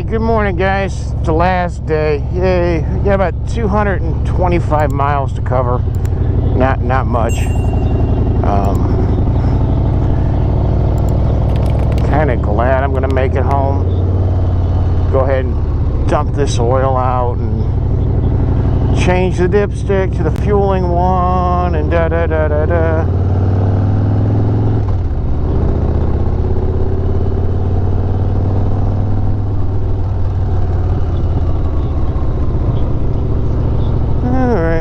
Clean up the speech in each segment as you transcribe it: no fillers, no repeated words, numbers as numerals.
good morning, guys. It's the last day. Yay. We got about 225 miles to cover. Not much. Kind of glad I'm going to make it home. Go ahead and dump this oil out and change the dipstick to the fueling one and da-da-da-da-da.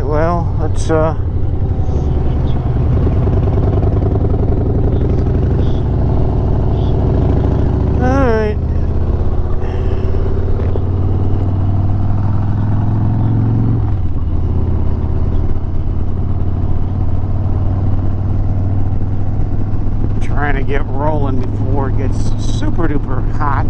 Well, let's alright. Trying to get rolling before it gets super duper hot.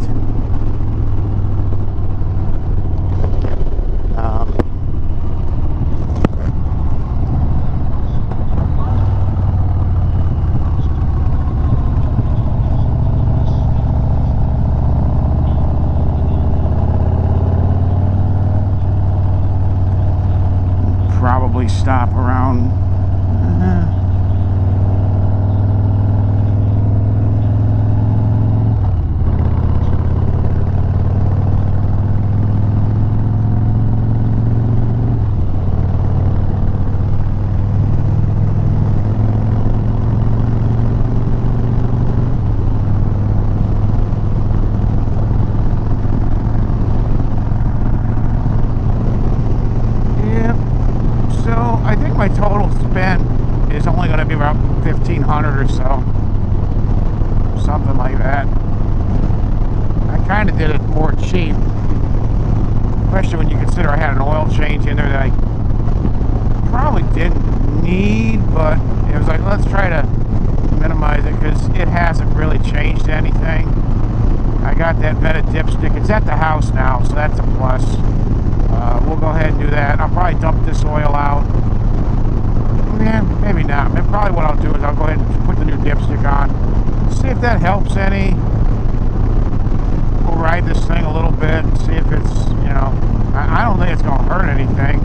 Probably stop around my total spend is only going to be about $1,500 or so, something like that. I kind of did it more cheap, especially when you consider I had an oil change in there that I probably didn't need, but it was like, let's try to minimize it because it hasn't really changed anything. I got that vented dipstick. It's at the house now, so that's a plus. We'll go ahead and do that. I'll probably dump this oil out. Yeah, maybe not. Probably what I'll do is I'll go ahead and put the new dipstick on. See if that helps any. We'll ride this thing a little bit and see if it's, you know, I don't think it's going to hurt anything.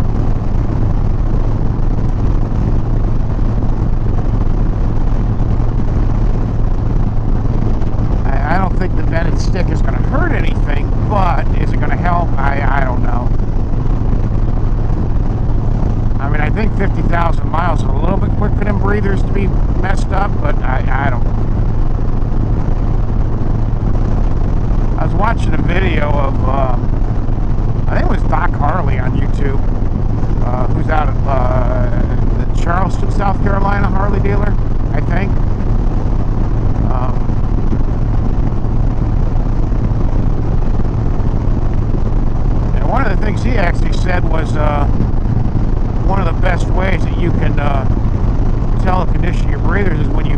I don't think the vented stick is going to hurt anything, but is it going to help? I don't know. I mean, I think 50,000 miles is a little bit quick for them breathers to be messed up, but I don't. I was watching a video of, I think it was Doc Harley on YouTube, who's out of the Charleston, South Carolina Harley dealer, I think. And one of the things he actually said was, one of the best ways that you can tell the condition of your breathers is when you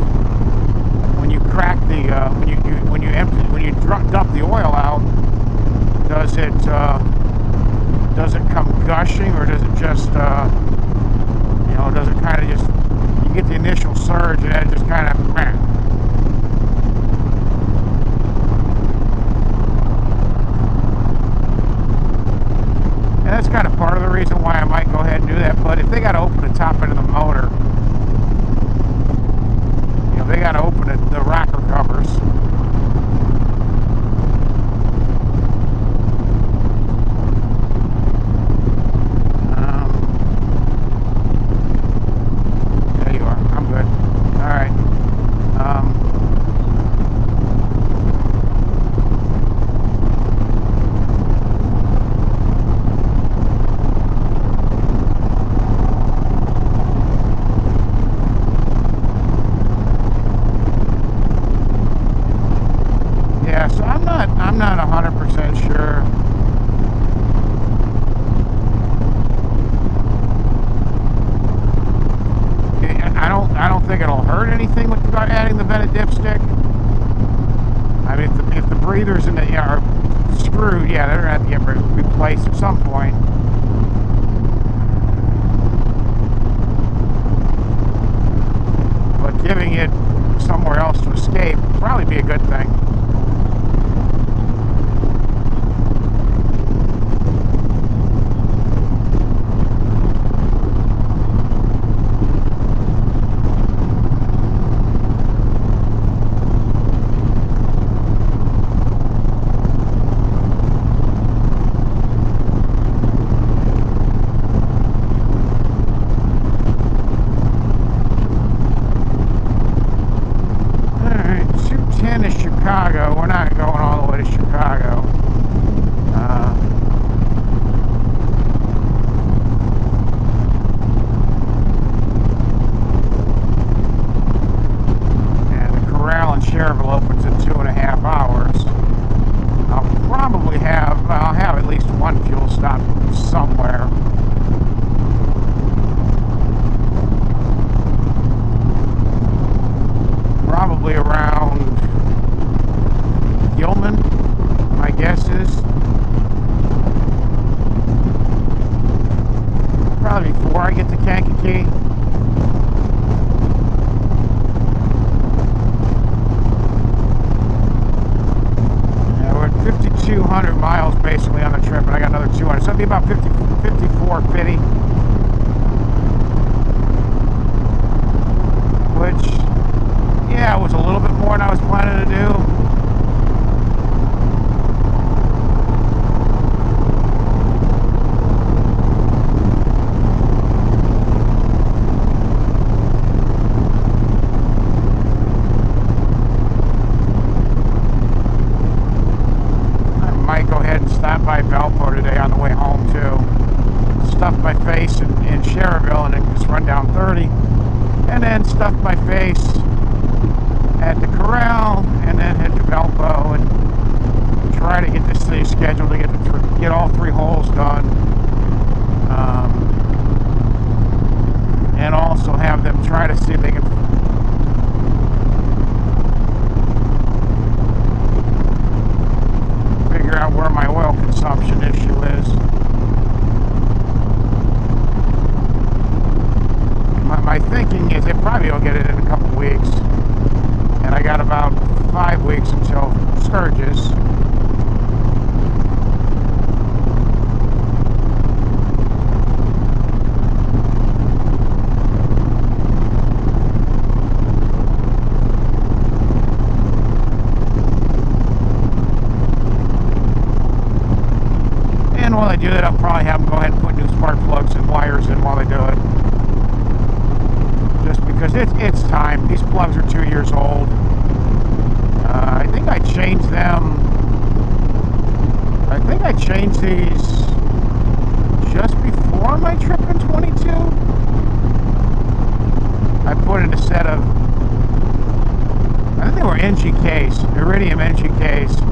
crack the when you dump the oil out. Does it come gushing, or does it just you know, does it kind of just, you get the initial surge and then it just kind of and that's kind of part of the reason why I might go ahead and do that. But if they got to open the top end of the motor, you know, they got to open the rocker covers. There you are. I'm good. All right. I'm not 100% sure. I don't think it'll hurt anything with adding the vented dipstick. I mean, if the breathers in the are screwed, yeah, they're gonna have to get replaced at some point. But giving it somewhere else to escape would probably be a good thing. miles basically on the trip, and I got another 200. So it'll be about 50, 5450. Which, yeah, was a little bit more than I was planning to do. By Valpo today on the way home too. Stuffed my face in Cherville and then just run down 30, and then stuffed my face at the corral, and then head to Valpo and try to get this thing scheduled to get all 3 holes done, and also have them try to see if they can figure out where my oil consumption issue is. My thinking is they probably will get it in a couple weeks, and I got about 5 weeks until Sturgis. While I do that, I'll probably have them go ahead and put new spark plugs and wires in while I do it. Just because it's time. These plugs are 2 years old. I think I changed them. I think I changed these just before my trip in 22. I put in a set of, I think they were NGKs, Iridium NGKs.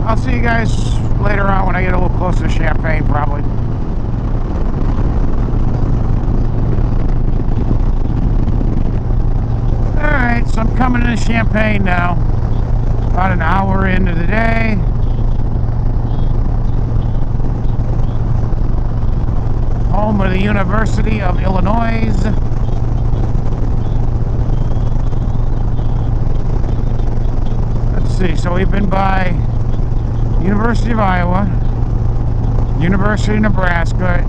I'll see you guys later on when I get a little closer to Champaign, probably. Alright, so I'm coming into Champaign now. About an hour into the day. Home of the University of Illinois. Let's see, so we've been by University of Iowa, University of Nebraska,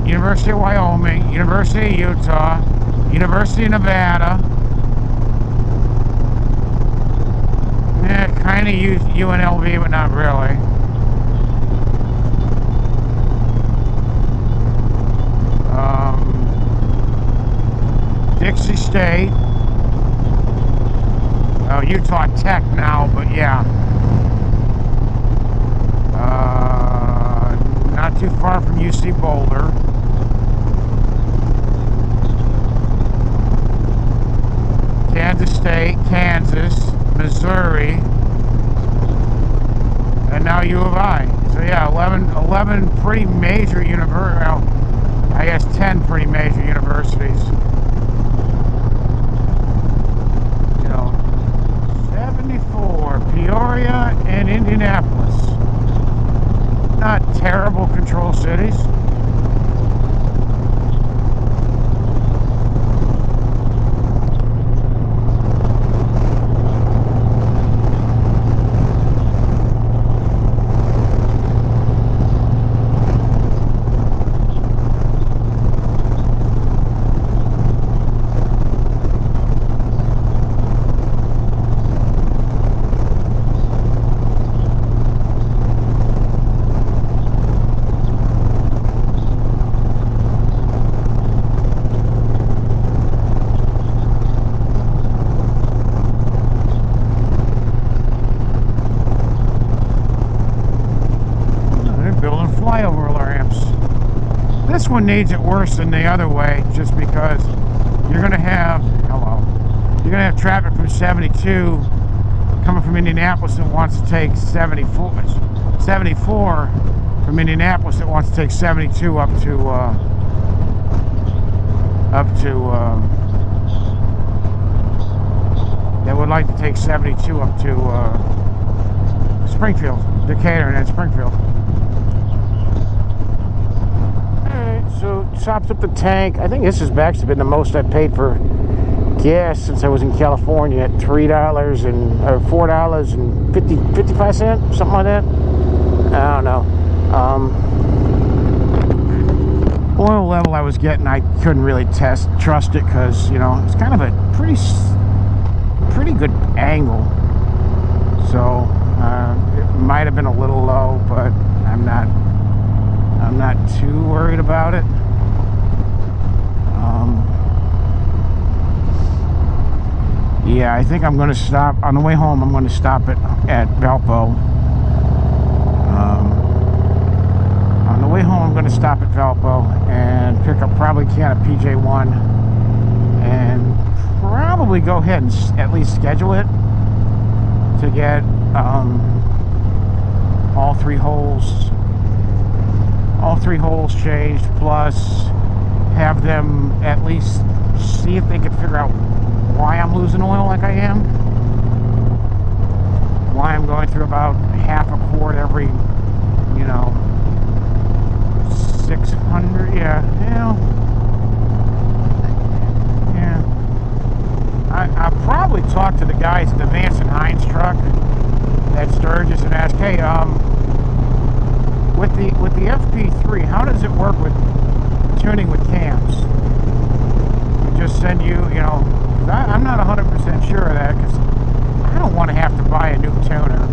University of Wyoming, University of Utah, University of Nevada, kind of UNLV, but not really. Dixie State, Utah Tech now, but yeah. Not too far from UC Boulder. Kansas State, Kansas, Missouri, and now U of I. So yeah, 11 pretty major universities, well, I guess 10 pretty major universities. You know, 74, Peoria and Indianapolis. Not terrible control cities. This one needs it worse than the other way, just because you're going to have, you're going to have traffic from 72 coming from Indianapolis that wants to take 74 from Indianapolis that wants to take 72 up to that would like to take 72 up to Springfield, Decatur, and then Springfield. Alright, so topped up the tank. I think this has actually been the most I paid for gas since I was in California at $3 and or $4.55, something like that. I don't know. Oil level I was getting, I couldn't really trust it because, you know, it's kind of a pretty good angle. So it might have been a little low, but I'm not too worried about it. Yeah, I think I'm going to stop on the way home. I'm going to stop at Valpo. On the way home, I'm going to stop at Valpo and pick up probably a can of PJ1 and probably go ahead and at least schedule it to get all three holes changed, plus have them at least see if they can figure out why I'm losing oil like I am, why I'm going through about half a quart every, you know, 600. Yeah. I probably talked to the guys at the Vance and Hines truck at Sturgis and asked, hey, with the FP3, how does it work with tuning with cams? We just send you, you know, I'm not 100% sure of that because I don't want to have to buy a new tuner.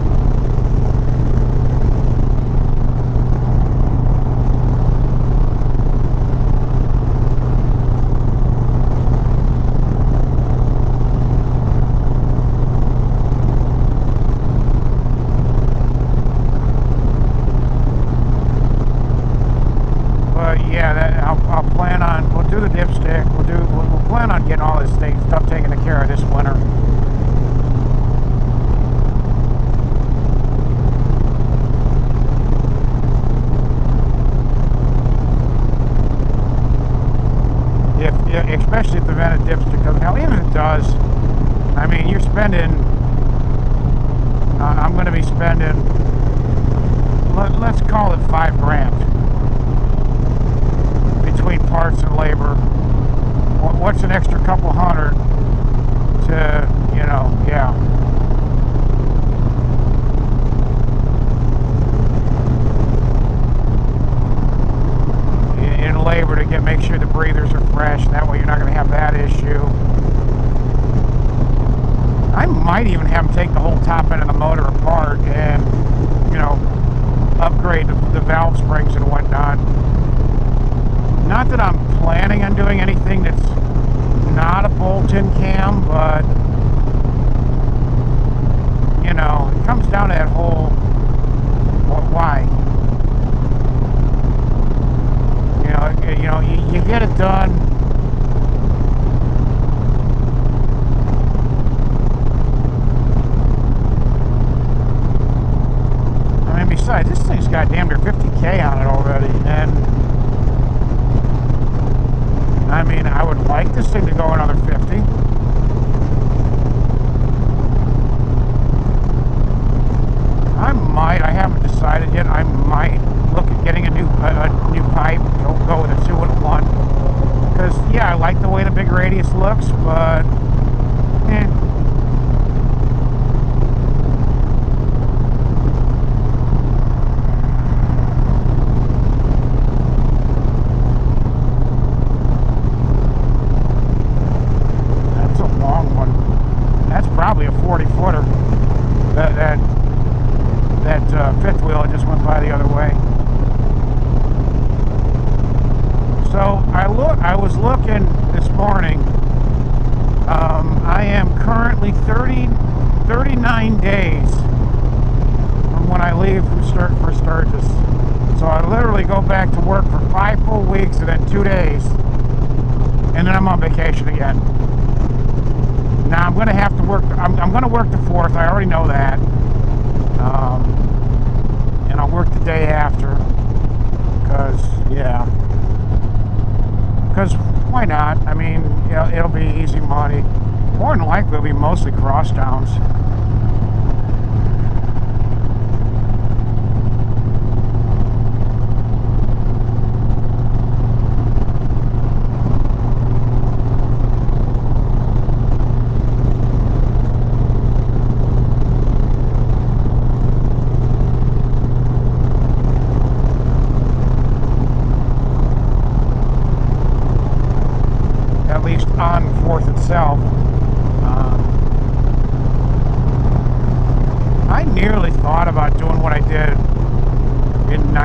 We'll do the dipstick. We'll plan on getting all this stuff taken care of this winter. Especially if the vented dipstick comes. Now, even if it does, I mean, you're spending. I'm going to be spending. Let's call it $5,000 between parts and labor. What's an extra couple hundred to, you know, yeah. In labor to make sure the breathers are fresh, and that way you're not going to have that issue. I might even have them take the whole top end of the motor apart and, you know, upgrade the valve springs and whatnot. Not that I'm planning on doing anything that's not a bolt-in cam, but, you know, it comes down to that whole, why? You know, you get it done. I mean, besides, this thing's got damn near 50K on it already, and I mean, I would like this thing to go another 50. I haven't decided yet. I might look at getting a new pipe. Go with a 2-in-1. Because, yeah, I like the way the big radius looks, but, That's a long one. That's probably a 40-footer. That fifth wheel I just went by the other way. So I was looking this morning. I am currently 39 days from when I leave for Sturgis. So I literally go back to work for 5 full weeks and then 2 days, and then I'm on vacation again. Now I'm going to have to work. I'm going to work the 4th. I already know that. And I'll work the day after. Because, yeah. Because why not? I mean, it'll be easy money. More than likely, it'll be mostly cross downs.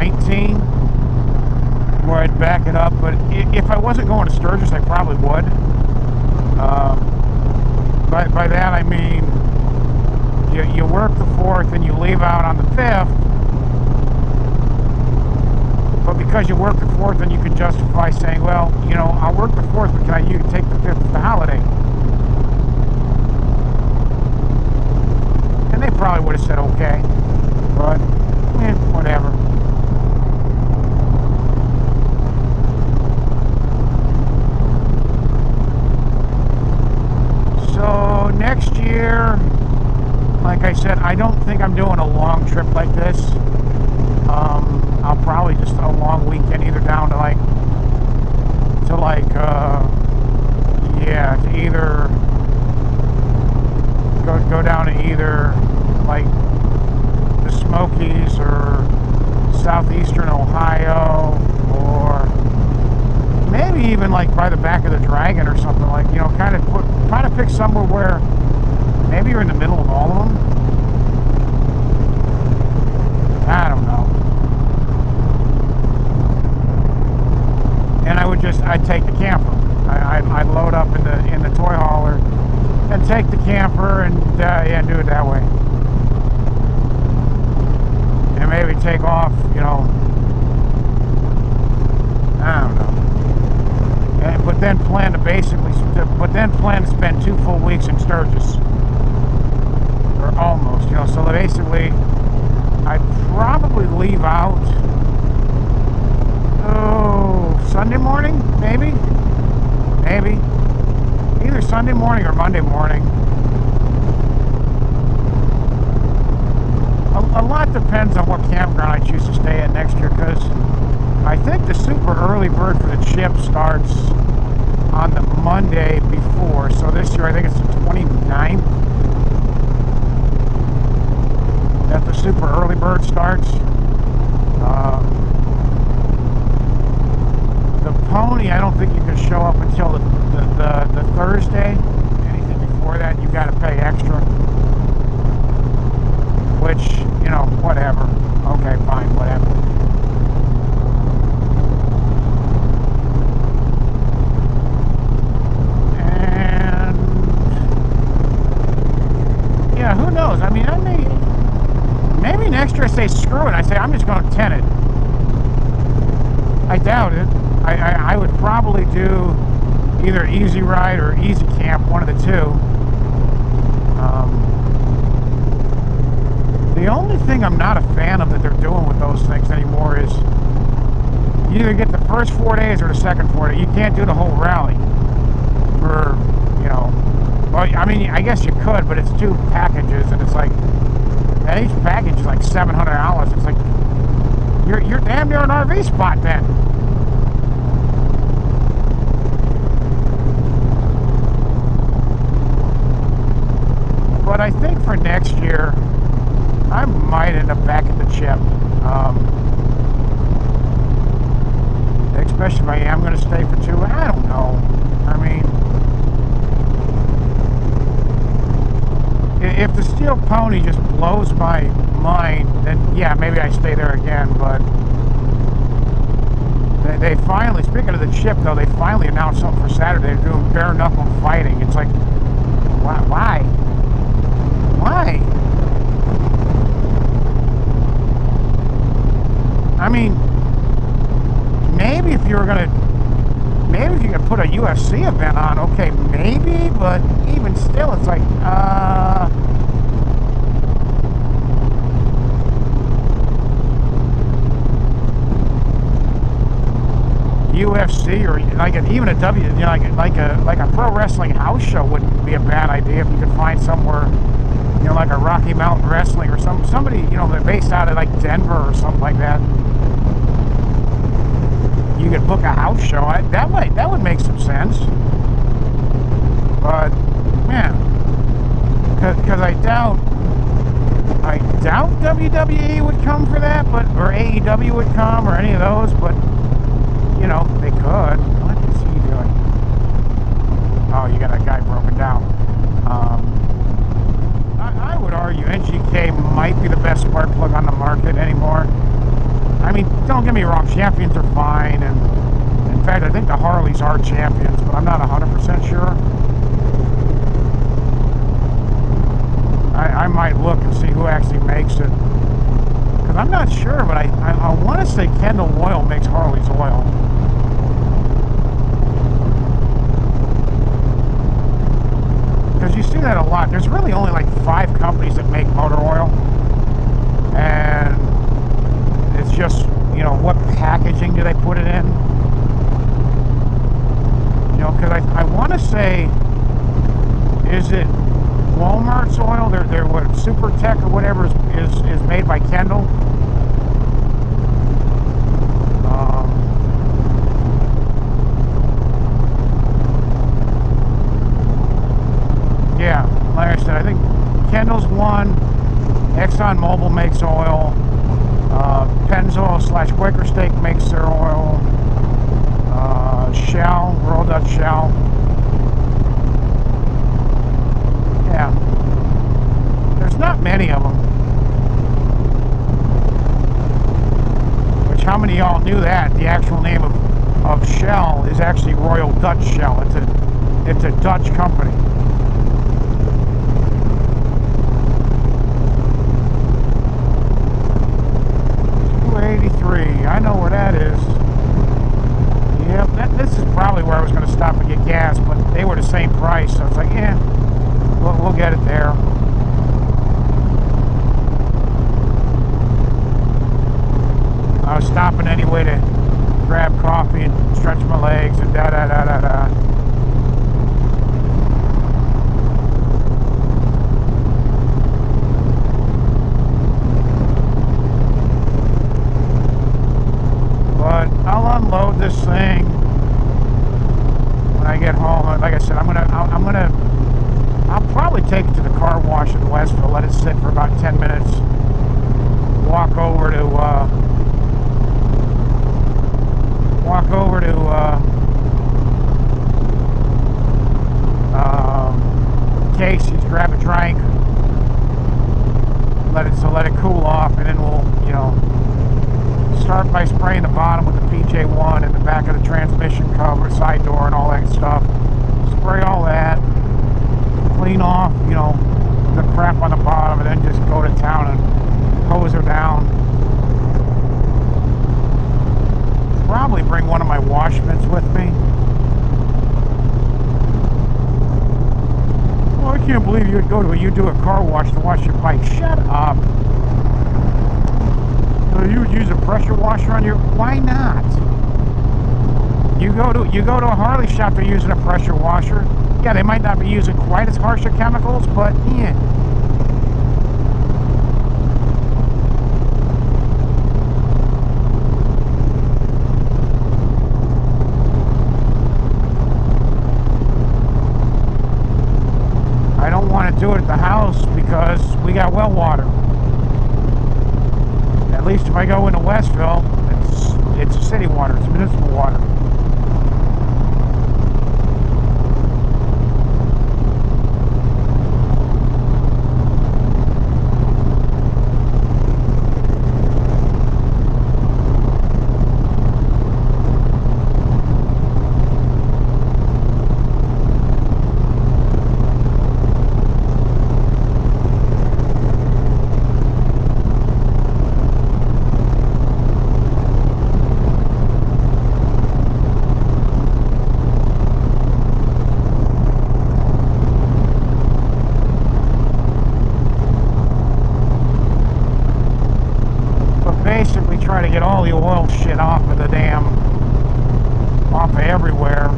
19 where I'd back it up, but if I wasn't going to Sturgis, I probably would. By that I mean you work the 4th and you leave out on the 5th, but because you work the 4th, then you can justify saying, well, you know, I'll work the 4th, but you can take the 5th as the holiday. And they probably would have said okay, but whatever. So next year, like I said, I don't think I'm doing a long trip like this. I'll probably just a long weekend, either down to to either go down to either like the Smokies or southeastern Ohio, or maybe even like by the back of the Dragon or something, like, you know, kind of pick somewhere where maybe you're in the middle of all of them. I don't know. And I'd take the camper. I'd load up in the toy hauler and take the camper and do it that way. And maybe take off, you know, I don't know. But then plan to spend 2 full weeks in Sturgis, or almost, you know. So basically, I'd probably leave out Sunday morning, maybe either Sunday morning or Monday morning. A lot depends on what campground I choose to stay at next year, because I think the super early bird for the chip starts on the Monday before. So this year I think it's the 29th that the super early bird starts. The pony, I don't think you can show up until the Thursday. Anything before that, you got to pay extra. Which, you know, whatever. Okay, fine, whatever. And yeah, who knows? I mean, maybe next year I say screw it. I say I'm just going to tent it. I doubt it. I would probably do either Easy Ride or Easy Camp, one of the two. The only thing I'm not a fan of that they're doing with those things anymore is you either get the first 4 days or the second 4 days. You can't do the whole rally for, you know, well, I mean, I guess you could, but it's 2 packages, and it's like, and each package is like $700. It's like, you're damn near an RV spot then. But I think for next year, I might end up back at the chip. Especially if I am going to stay for 2. I don't know. I mean, if the Steel Pony just blows my mind, then yeah, maybe I stay there again. But they finally, speaking of the chip though, they finally announced something for Saturday. They're doing bare knuckle fighting. It's like, why? I mean, maybe if you could put a UFC event on, okay, maybe, but even still, it's like, UFC or like even a W, you know, like a pro wrestling house show wouldn't be a bad idea if you could find somewhere, you know, like a Rocky Mountain Wrestling or somebody, you know, they're based out of like Denver or something like that. You could book a house show. That would make some sense. But man, because I doubt WWE would come for that, or AEW would come, or any of those. But you know, they could. What is he doing? Oh, you got a guy broken down. I would argue NGK might be the best spark plug on the market anymore. I mean, don't get me wrong, champions are fine, and in fact, I think the Harleys are champions, but I'm not 100% sure. I might look and see who actually makes it, because I'm not sure, but I want to say Kendall Oil makes Harley's oil. Because you see that a lot. There's really only like 5 companies that make motor oil, and it's just, you know, what packaging do they put it in? You know, because I want to say, is it Walmart's oil? They're what, Super Tech or whatever is made by Kendall. Yeah, like I said, I think Kendall's one. ExxonMobil makes oil. Pennzoil / Quaker Steak makes their oil. Shell, Royal Dutch Shell. Yeah. There's not many of them. Which, how many of y'all knew that? The actual name of Shell is actually Royal Dutch Shell. It's a Dutch company. I know where that is. Yep, this is probably where I was going to stop and get gas, but they were the same price, so I was like, yeah, we'll get it there. I was stopping anyway to grab coffee and stretch my legs and da-da-da-da-da. I'll unload this thing when I get home. Like I said, I'll probably take it to the car wash in Westville, let it sit for about 10 minutes, walk over to Casey's, grab a drink, let it cool off, and then we'll, you know, start by spraying the bottom with the PJ1 and the back of the transmission cover, side door, and all that stuff. Spray all that, clean off, you know, the crap on the bottom, and then just go to town and hose her down. Probably bring one of my wash mitts with me. Oh, I can't believe you would you do a car wash to wash your bike. Shut up. You would use a pressure washer on your... Why not? You go to a Harley shop, they're using a pressure washer. Yeah, they might not be using quite as harsh of chemicals, but yeah. I don't want to do it at the house because we got well water. At least if I go into Westville, it's city water, it's municipal water. Try to get all the oil shit off of the damn, off of everywhere.